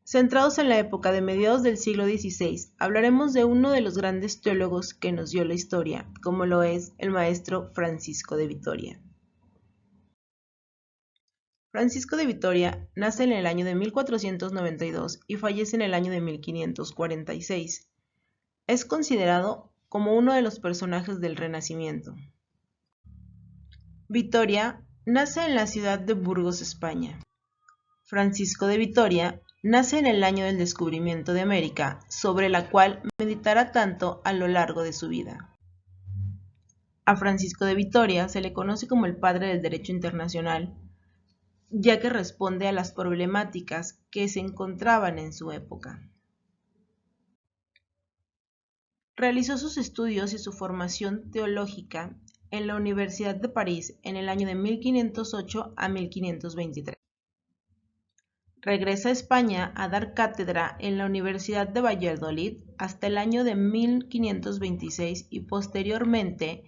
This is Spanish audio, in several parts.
Centrados en la época de mediados del siglo XVI, hablaremos de uno de los grandes teólogos que nos dio la historia, como lo es el maestro Francisco de Vitoria. Francisco de Vitoria nace en el año de 1492 y fallece en el año de 1546. Es considerado como uno de los personajes del Renacimiento. Vitoria nace en la ciudad de Burgos, España. Francisco de Vitoria nace en el año del descubrimiento de América, sobre la cual meditará tanto a lo largo de su vida. A Francisco de Vitoria se le conoce como el padre del derecho internacional, ya que responde a las problemáticas que se encontraban en su época. Realizó sus estudios y su formación teológica en la Universidad de París en el año de 1508 a 1523. Regresa a España a dar cátedra en la Universidad de Valladolid hasta el año de 1526 y posteriormente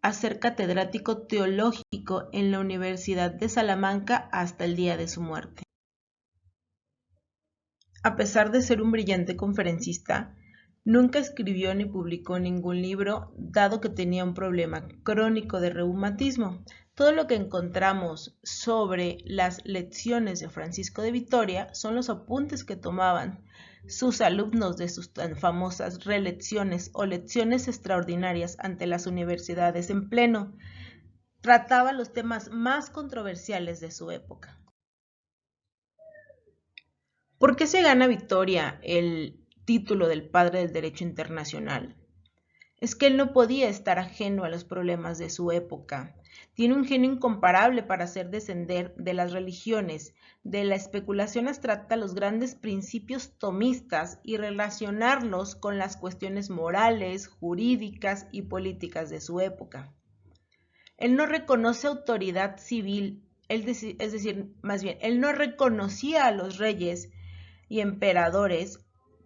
a ser catedrático teológico en la Universidad de Salamanca hasta el día de su muerte. A pesar de ser un brillante conferencista, nunca escribió ni publicó ningún libro, dado que tenía un problema crónico de reumatismo. Todo lo que encontramos sobre las lecciones de Francisco de Vitoria son los apuntes que tomaban sus alumnos de sus tan famosas relecciones o lecciones extraordinarias ante las universidades en pleno. Trataba los temas más controversiales de su época. ¿Por qué se gana Vitoria el título del padre del derecho internacional? Es que él no podía estar ajeno a los problemas de su época. Tiene un genio incomparable para hacer descender de las religiones, de la especulación abstracta, los grandes principios tomistas y relacionarlos con las cuestiones morales, jurídicas y políticas de su época. Él no reconoce él no reconocía a los reyes y emperadores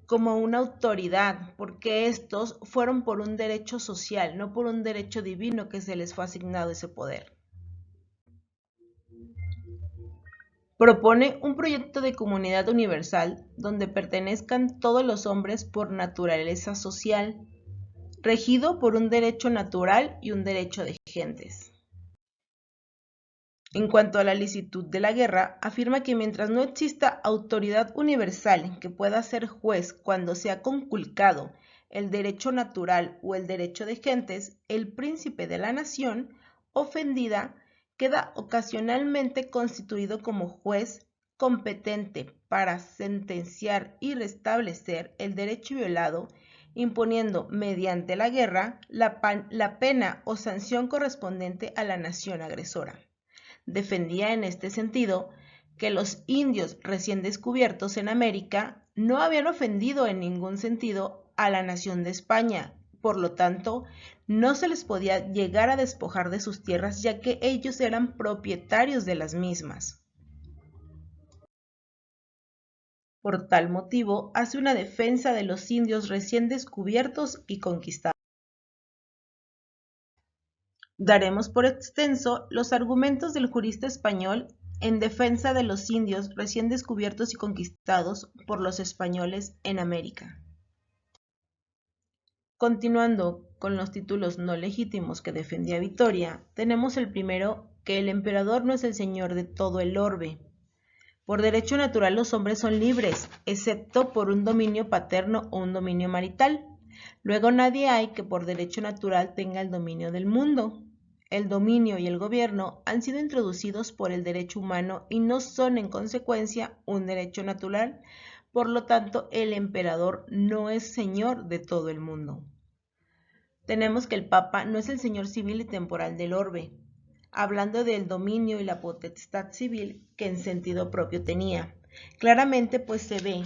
como una autoridad, porque estos fueron por un derecho social, no por un derecho divino que se les fue asignado ese poder. Propone un proyecto de comunidad universal donde pertenezcan todos los hombres por naturaleza social, regido por un derecho natural y un derecho de gentes. En cuanto a la licitud de la guerra, afirma que mientras no exista autoridad universal que pueda ser juez cuando se ha conculcado el derecho natural o el derecho de gentes, el príncipe de la nación ofendida queda ocasionalmente constituido como juez competente para sentenciar y restablecer el derecho violado, imponiendo mediante la guerra la pena o sanción correspondiente a la nación agresora. Defendía en este sentido que los indios recién descubiertos en América no habían ofendido en ningún sentido a la nación de España, por lo tanto, no se les podía llegar a despojar de sus tierras ya que ellos eran propietarios de las mismas. Por tal motivo, hace una defensa de los indios recién descubiertos y conquistados. Daremos por extenso los argumentos del jurista español en defensa de los indios recién descubiertos y conquistados por los españoles en América. Continuando con los títulos no legítimos que defendía Vitoria, tenemos el primero, que el emperador no es el señor de todo el orbe. Por derecho natural los hombres son libres, excepto por un dominio paterno o un dominio marital. Luego nadie hay que por derecho natural tenga el dominio del mundo. El dominio y el gobierno han sido introducidos por el derecho humano y no son en consecuencia un derecho natural, por lo tanto el emperador no es señor de todo el mundo. Tenemos que el Papa no es el señor civil y temporal del orbe, hablando del dominio y la potestad civil que en sentido propio tenía. Claramente pues se ve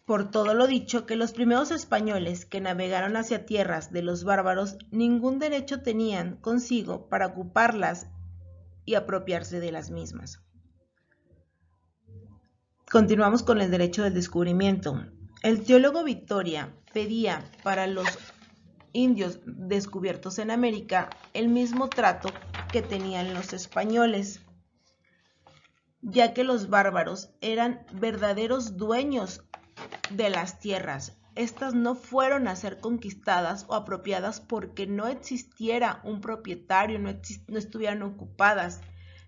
por todo lo dicho, que los primeros españoles que navegaron hacia tierras de los bárbaros ningún derecho tenían consigo para ocuparlas y apropiarse de las mismas. Continuamos con el derecho del descubrimiento. El teólogo Vitoria pedía para los indios descubiertos en América el mismo trato que tenían los españoles. ya que los bárbaros eran verdaderos dueños de las tierras. Estas no fueron a ser conquistadas o apropiadas porque no existiera un propietario, no estuvieran ocupadas.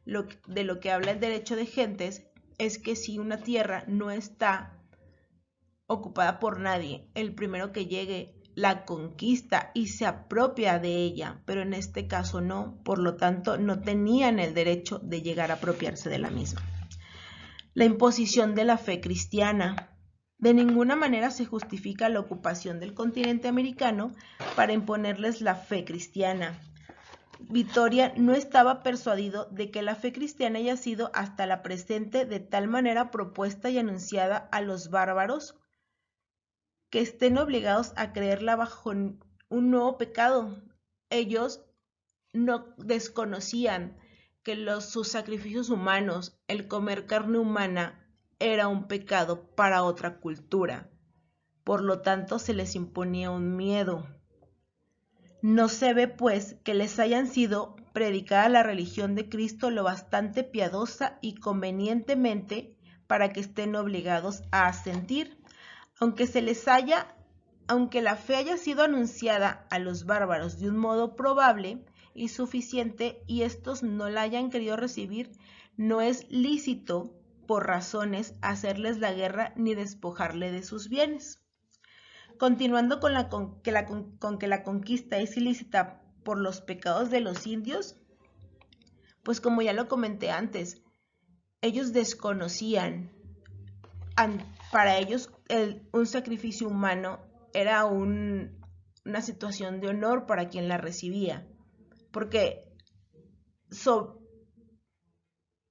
De lo que habla el derecho de gentes es que si una tierra no está ocupada por nadie, el primero que llegue la conquista y se apropia de ella, pero en este caso no, por lo tanto no tenían el derecho de llegar a apropiarse de la misma. La imposición de la fe cristiana. De ninguna manera se justifica la ocupación del continente americano para imponerles la fe cristiana. Vitoria no estaba persuadido de que la fe cristiana haya sido hasta la presente de tal manera propuesta y anunciada a los bárbaros que estén obligados a creerla bajo un nuevo pecado. Ellos no desconocían que sus sacrificios humanos, el comer carne humana, era un pecado para otra cultura. Por lo tanto, se les imponía un miedo. No se ve, pues, que les hayan sido predicada la religión de Cristo lo bastante piadosa y convenientemente para que estén obligados a asentir, aunque la fe haya sido anunciada a los bárbaros de un modo probable y suficiente y estos no la hayan querido recibir, no es lícito por razones hacerles la guerra ni despojarle de sus bienes. Continuando con que la conquista es ilícita por los pecados de los indios, pues como ya lo comenté antes, ellos desconocían, para ellos un sacrificio humano era una situación de honor para quien la recibía, porque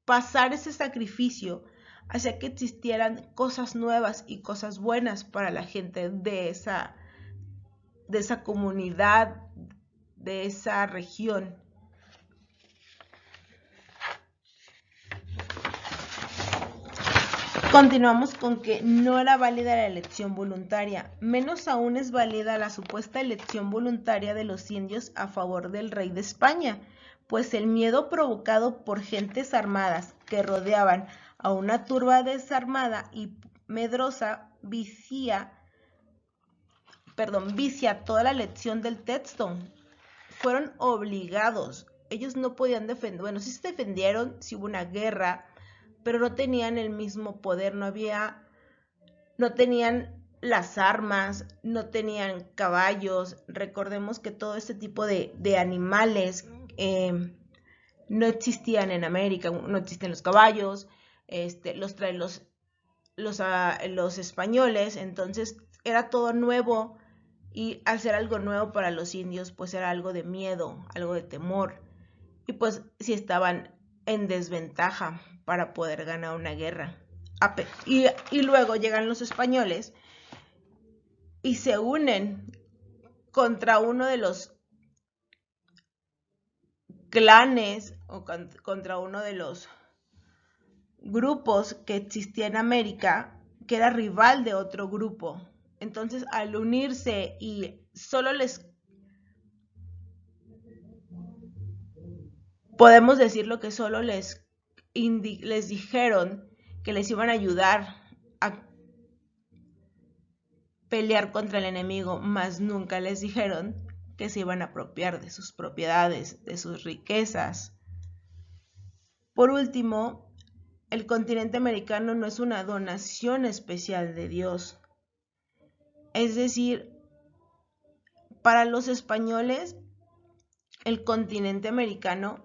pasar ese sacrificio hacía que existieran cosas nuevas y cosas buenas para la gente de esa comunidad, de esa región. Continuamos con que no era válida la elección voluntaria, menos aún es válida la supuesta elección voluntaria de los indios a favor del rey de España, pues el miedo provocado por gentes armadas que rodeaban a una turba desarmada y medrosa vicia toda la elección del texto. Fueron obligados, ellos no podían defender, bueno, sí se defendieron, sí hubo una guerra, pero no tenían el mismo poder, no tenían las armas, no tenían caballos. Recordemos que todo este tipo de animales no existían en América, no existen los caballos, los traen los españoles, entonces era todo nuevo y hacer algo nuevo para los indios pues era algo de miedo, algo de temor y pues sí estaban en desventaja para poder ganar una guerra. Y luego llegan los españoles y se unen contra uno de los clanes o contra uno de los grupos que existía en América, que era rival de otro grupo. Entonces, al unirse y solo podemos decir lo que solo les dijeron que les iban a ayudar a pelear contra el enemigo, mas nunca les dijeron que se iban a apropiar de sus propiedades, de sus riquezas. Por último, el continente americano no es una donación especial de Dios. Es decir, para los españoles, el continente americano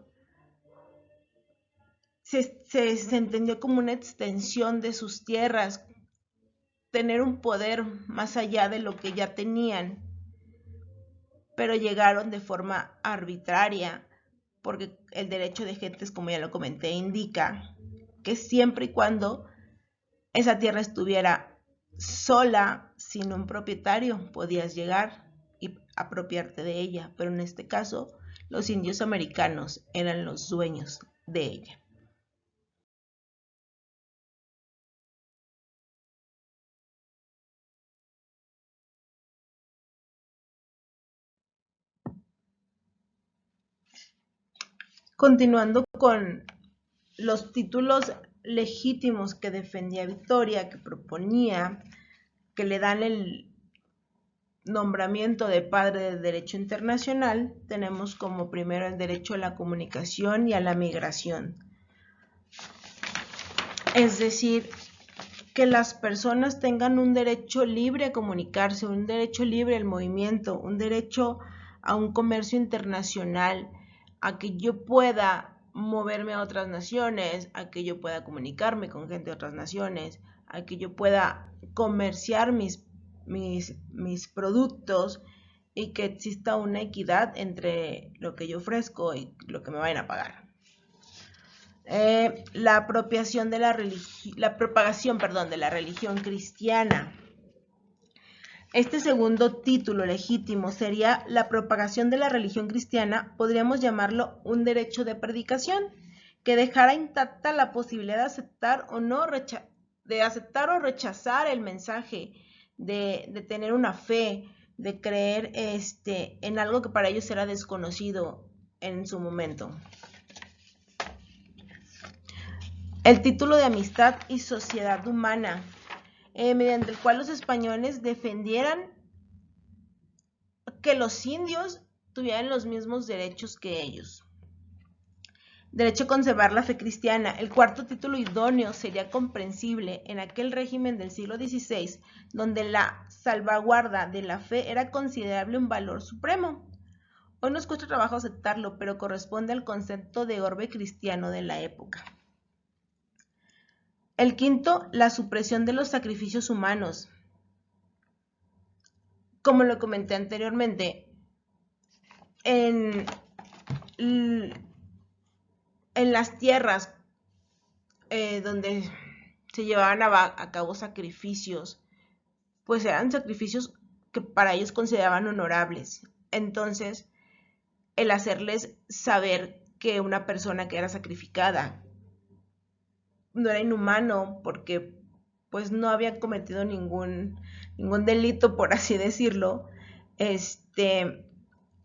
se entendió como una extensión de sus tierras, tener un poder más allá de lo que ya tenían, pero llegaron de forma arbitraria, porque el derecho de gentes, como ya lo comenté, indica que siempre y cuando esa tierra estuviera sola, sin un propietario, podías llegar y apropiarte de ella, pero en este caso los indios americanos eran los dueños de ella. Continuando con los títulos legítimos que defendía Victoria, que proponía, que le dan el nombramiento de padre del derecho internacional, tenemos como primero el derecho a la comunicación y a la migración. Es decir, que las personas tengan un derecho libre a comunicarse, un derecho libre al movimiento, un derecho a un comercio internacional, a que yo pueda moverme a otras naciones, a que yo pueda comunicarme con gente de otras naciones, a que yo pueda comerciar mis productos y que exista una equidad entre lo que yo ofrezco y lo que me vayan a pagar. La apropiación de la propagación, de la religión cristiana. Este segundo título legítimo sería la propagación de la religión cristiana, podríamos llamarlo un derecho de predicación, que dejara intacta la posibilidad de aceptar o rechazar el mensaje, de tener una fe, de creer en algo que para ellos era desconocido en su momento. El título de amistad y sociedad humana, mediante el cual los españoles defendieran que los indios tuvieran los mismos derechos que ellos. Derecho a conservar la fe cristiana. El cuarto título idóneo sería comprensible en aquel régimen del siglo XVI, donde la salvaguarda de la fe era considerable un valor supremo. Hoy nos cuesta trabajo aceptarlo, pero corresponde al concepto de orbe cristiano de la época. El quinto, la supresión de los sacrificios humanos. Como lo comenté anteriormente, en las tierras donde se llevaban a cabo sacrificios, pues eran sacrificios que para ellos consideraban honorables. Entonces, el hacerles saber que una persona que era sacrificada no era inhumano porque pues no había cometido ningún delito, por así decirlo,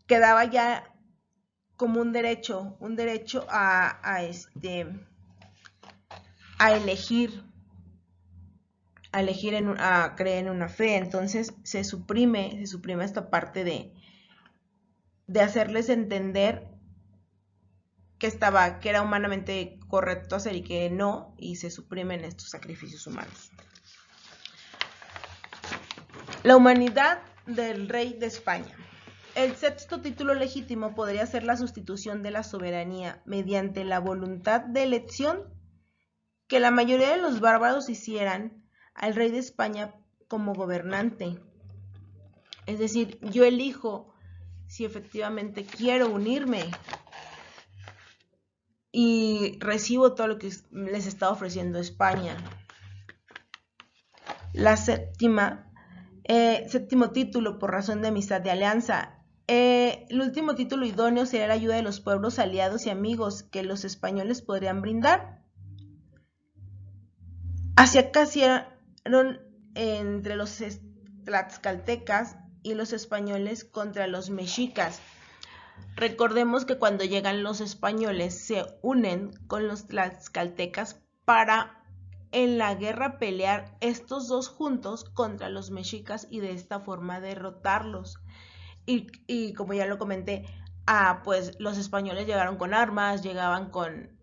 quedaba ya como un derecho a elegir, a creer en una fe. Entonces se suprime esta parte de hacerles entender que era humanamente correcto hacer y que no, y se suprimen estos sacrificios humanos. La humanidad del rey de España. El sexto título legítimo podría ser la sustitución de la soberanía mediante la voluntad de elección que la mayoría de los bárbaros hicieran al rey de España como gobernante. Es decir, yo elijo si efectivamente quiero unirme y recibo todo lo que les está ofreciendo España. La séptimo título por razón de amistad de alianza. El último título idóneo sería la ayuda de los pueblos aliados y amigos que los españoles podrían brindar. Hacia casi eran entre los tlaxcaltecas y los españoles contra los mexicas. Recordemos que cuando llegan los españoles se unen con los tlaxcaltecas para en la guerra pelear estos dos juntos contra los mexicas y de esta forma derrotarlos. Y como ya lo comenté, pues los españoles llegaron con armas, llegaban con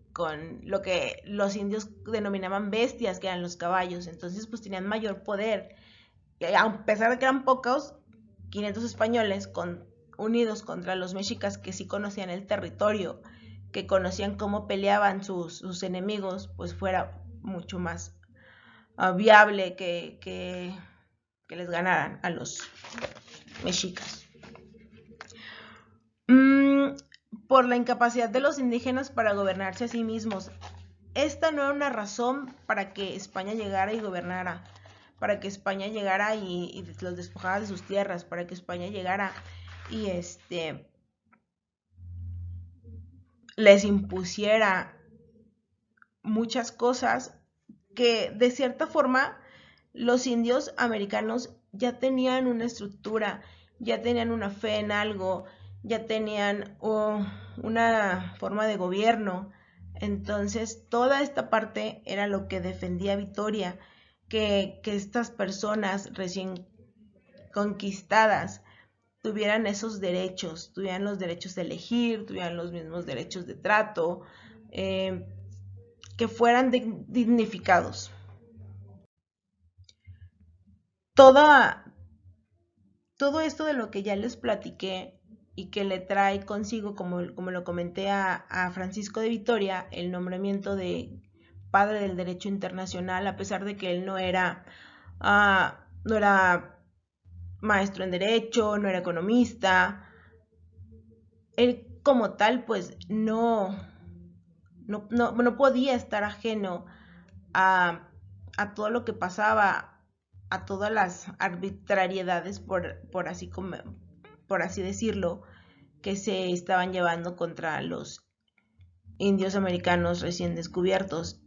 lo que los indios denominaban bestias, que eran los caballos. Entonces pues tenían mayor poder. Y a pesar de que eran pocos, 500 españoles unidos contra los mexicas, que sí conocían el territorio, que conocían cómo peleaban sus enemigos, pues fuera mucho más viable que les ganaran a los mexicas. Por la incapacidad de los indígenas para gobernarse a sí mismos. Esta no era una razón para que España llegara y gobernara, para que España llegara y los despojara de sus tierras, para que España llegara y les impusiera muchas cosas que de cierta forma los indios americanos ya tenían una estructura, ya tenían una fe en algo, ya tenían una forma de gobierno. Entonces, toda esta parte era lo que defendía Vitoria, que estas personas recién conquistadas tuvieran esos derechos, tuvieran los derechos de elegir, tuvieran los mismos derechos de trato, que fueran dignificados. Todo esto de lo que ya les platiqué y que le trae consigo, como lo comenté a Francisco de Vitoria, el nombramiento de padre del derecho internacional, a pesar de que él no era maestro en derecho, no era economista, él como tal pues no podía estar ajeno a todo lo que pasaba, a todas las arbitrariedades, por así decirlo, que se estaban llevando contra los indios americanos recién descubiertos.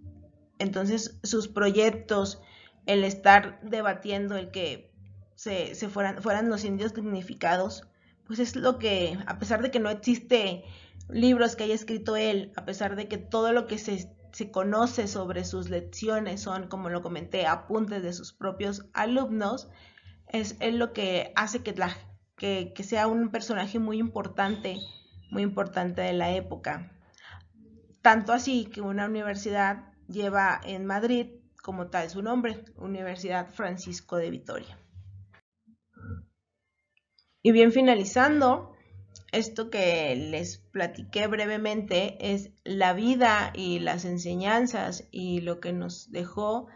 Entonces sus proyectos, el estar debatiendo el que fueran los indios dignificados, pues es lo que, a pesar de que no existe libros que haya escrito él, a pesar de que todo lo que se conoce sobre sus lecciones son, como lo comenté, apuntes de sus propios alumnos, es lo que hace que sea un personaje muy importante de la época. Tanto así que una universidad lleva en Madrid como tal su nombre, Universidad Francisco de Vitoria. Y bien, finalizando, esto que les platiqué brevemente es la vida y las enseñanzas y lo que nos dejó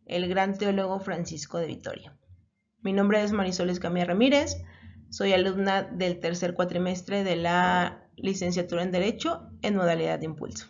el gran teólogo Francisco de Vitoria. Mi nombre es Marisol Escamilla Ramírez, soy alumna del tercer cuatrimestre de la licenciatura en Derecho en modalidad de impulso.